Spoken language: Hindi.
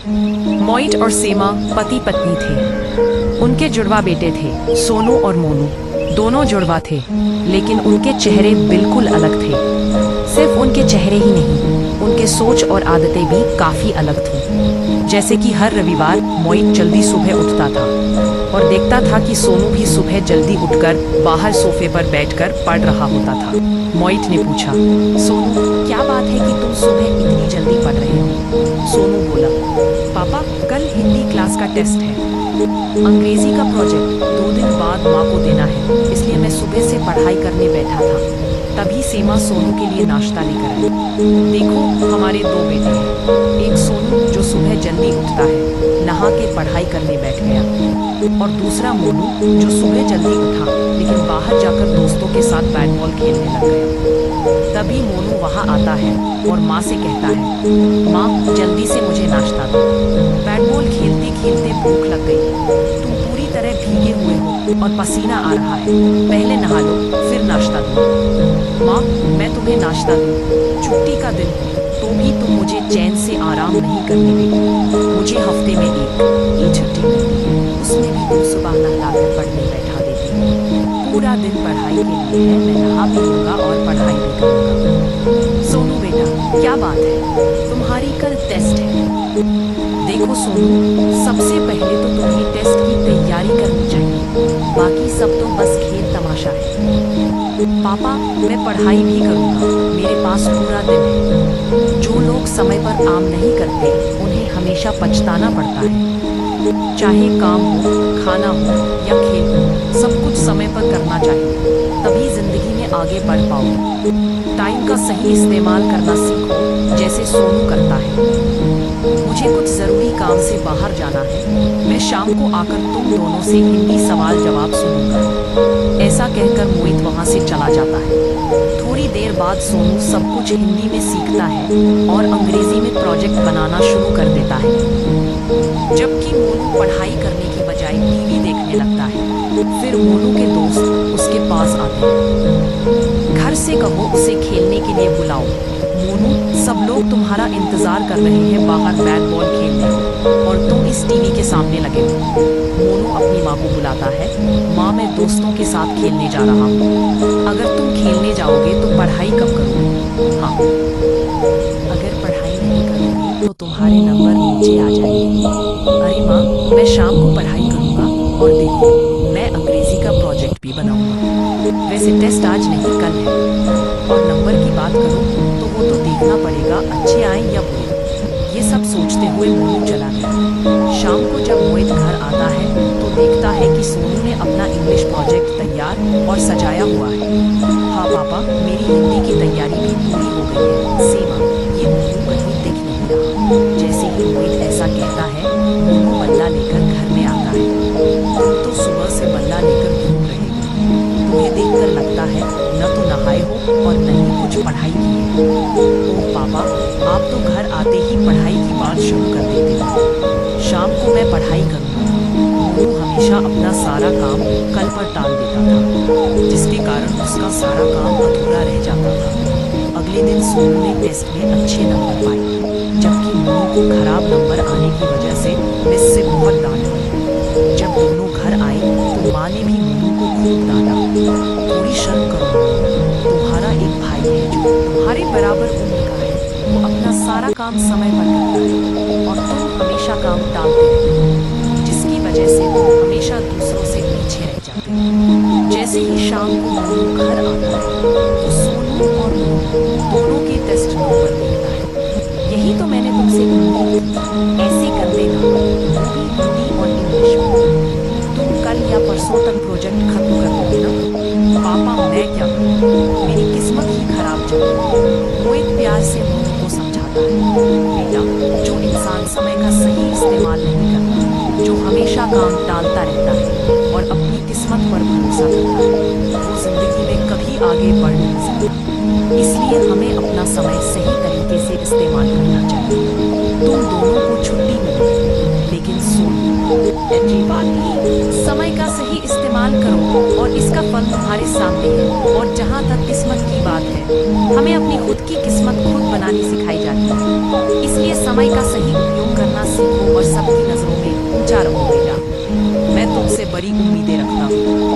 मोइट और सीमा पति पत्नी थे। उनके जुड़वा बेटे थे, सोनू और मोनू। दोनों जुड़वा थे, लेकिन उनके चेहरे बिल्कुल अलग थे। सिर्फ उनके चेहरे ही नहीं, उनके सोच और आदतें भी काफी अलग थीं। जैसे कि हर रविवार मोइट जल्दी सुबह उठता था और देखता था कि सोनू भी सुबह जल्दी उठकर बाहर सोफे पर बैठकर पढ़ रहा होता था। मोइट ने पूछा, सोनू, क्या बात है कि तुम सुबह इतनी जल्दी पढ़ रहे हो? सोनू बोला, पापा, कल हिंदी क्लास का टेस्ट है। अंग्रेजी का प्रोजेक्ट 2 दिन बाद माँ को देना है, इसलिए मैं सुबह से पढ़ाई करने बैठा था। तभी सीमा सोनू के लिए नाश्ता लेकर आई। देखो, हमारे 2 बेटे हैं। एक सोनू जो सुबह जल्दी उठता है, नहा के पढ़ाई करने बैठ गया, और दूसरा मोनू जो सुबह जल्दी उठा लेकिन बाहर जाकर दोस्तों के साथ बैट बॉल खेलने लग गया। तभी मोनू वहाँ आता है और माँ से कहता है, माँ, जल्दी से मुझे नाश्ता दो। बैट बॉल खेलते खेलते भूख लग गई। तुम पूरी तरह भीगे हुए हो और पसीना आ रहा है। पहले नहा लो, फिर नाश्ता दो। माँ, मैं तुम्हें नाश्ता दूँ? छुट्टी का दिन हो तो भी तुम मुझे चैन से आराम नहीं करने देती। मुझे हफ्ते में एक छुट्टी मिलती है, उसमें भी तुम सुबह नहलाकर पढ़ने बैठा देती हो। पूरा दिन पढ़ाई के लिए है, मैं नहा भी लूँगा और पढ़ाई भी करूँगा। सोनू बेटा, क्या बात है? तुम्हारी कल टेस्ट है। देखो सोनू, सबसे पहले तो तुम्हें टेस्ट की तैयारी करनी चाहिए, बाकी सब तो बस खेल तमाशा है। पापा, मैं पढ़ाई भी करूँगा, मेरे पास पूरा दिन है। जो लोग समय पर काम नहीं करते, उन्हें हमेशा पछताना पड़ता है। चाहे काम हो, खाना हो या खेल हो, सब कुछ समय पर करना चाहिए, तभी जिंदगी में आगे बढ़ पाओगे। टाइम का सही इस्तेमाल करना सीखो, जैसे सोनू करता है। मुझे कुछ ज़रूरी काम से बाहर जाना है, मैं शाम को आकर तुम दोनों से हिंदी सवाल जवाब सुनूंगा। ऐसा कहकर मोहित वहाँ से चला जाता है। थोड़ी देर बाद सोनू सब कुछ हिंदी में सीखता है और अंग्रेजी में प्रोजेक्ट बनाना शुरू कर देता है, जबकि मोनू पढ़ाई करने की बजाय टीवी देखने लगता है। फिर मोनू के दोस्त उसके पास आते हैं। घर से कहो उसे खेलने के लिए बुलाओ। मोनू, सब लोग तुम्हारा इंतजार कर रहे हैं बाहर बैट बॉल खेलने, और तुम इस टीवी के सामने लगे हो। मोनू अपनी माँ को बुलाता है। माँ, मैं दोस्तों के साथ खेलने जा रहा हूँ। अगर तुम खेलने जाओगे तो पढ़ाई कब करोगे? हाँ, अगर पढ़ाई नहीं करोगे तो तुम्हारे नंबर नीचे आ जाएंगे। अरे माँ, मैं शाम को पढ़ाई करूँगा, और देखो, मैं अंग्रेजी का प्रोजेक्ट भी बनाऊँगा। वैसे टेस्ट आज नहीं, कल है। और नंबर की बात करो तो वो तो देखना पड़ेगा, अच्छे आए या बुरे। ये सब सोचते हुए मोनू चला गया। शाम को जब मोहित घर आता है तो देखता है कि सोनू ने अपना इंग्लिश प्रोजेक्ट तैयार और सजाया हुआ है। हाँ पापा, मेरी हिंदी की तैयारी भी पूरी हो गई है। सीमा, ये मोनू कहीं दिख नहीं रहा। जैसे ही मोहित ऐसा कहता है, मोनू बल्ला लेकर घर में आता है। तुम तो सुबह से बल्ला लेकर घूम रहे हो। तुम्हें देखकर लगता है न तो नहाए हो और न ही कुछ पढ़ाई की है। ओह पापा, आप तो घर आते ही पढ़ाई की बात शुरू कर देते हो। शाम को मैं पढ़ाई करूँगा। मोनू हमेशा अपना सारा काम कल पर टाल देता था, जिसके कारण उसका सारा काम अधूरा रह जाता था। अगले दिन सोनू ने टेस्ट में अच्छे नंबर पाए, जबकि मोनू को खराब नंबर आने की वजह से मिस से बहुत डांट पड़ी। जब दोनों घर आए तो माँ ने भी मोनू को खूब डांटा। थोड़ी शर्म करो, तुम्हारा एक भाई है जो तुम्हारे बराबर उम्र का है, वो अपना सारा काम समय पर करता है और तुम हमेशा काम टालते रहते हो, जिसकी वजह से तुम हमेशा दूसरों से पीछे रह जाते हो। जैसे ही शाम को मोनू घर आता है तो सोनू और मोनू दोनों के टेस्ट नंबर देखता है। यही तो मैंने तुमसे उम्मीद की, ऐसे गंदे नंबर, वो भी हिंदी और इंग्लिश में। तुम कल या परसों तक प्रोजेक्ट खत्म कर दोगे ना? पापा, मैं क्या करूँ, मेरी किस्मत ही खराब चल रही है। मोहित प्यार से मोनू को समझाता है, बेटा, जो इंसान समय का सही इस्तेमाल नहीं करता, जो हमेशा काम टालता रहता है और अपनी किस्मत पर भरोसा करता है, वो जिंदगी में कभी आगे बढ़ नहीं सकता। इसलिए हमें अपना समय सही तरीके से इस्तेमाल करना चाहिए। तुम दोनों को छुट्टी मिली, लेकिन सोनू, समय का सही इस्तेमाल करो और इसका फल तुम्हारे सामने है। और जहाँ तक किस्मत की बात है, हमें अपनी खुद की किस्मत खुद बनानी सिखाई जाती है। इसलिए समय का सही उपयोग करना सीखो हमेशा रहूं बेटा। मैं तुमसे बड़ी उम्मीदें रखता हूँ।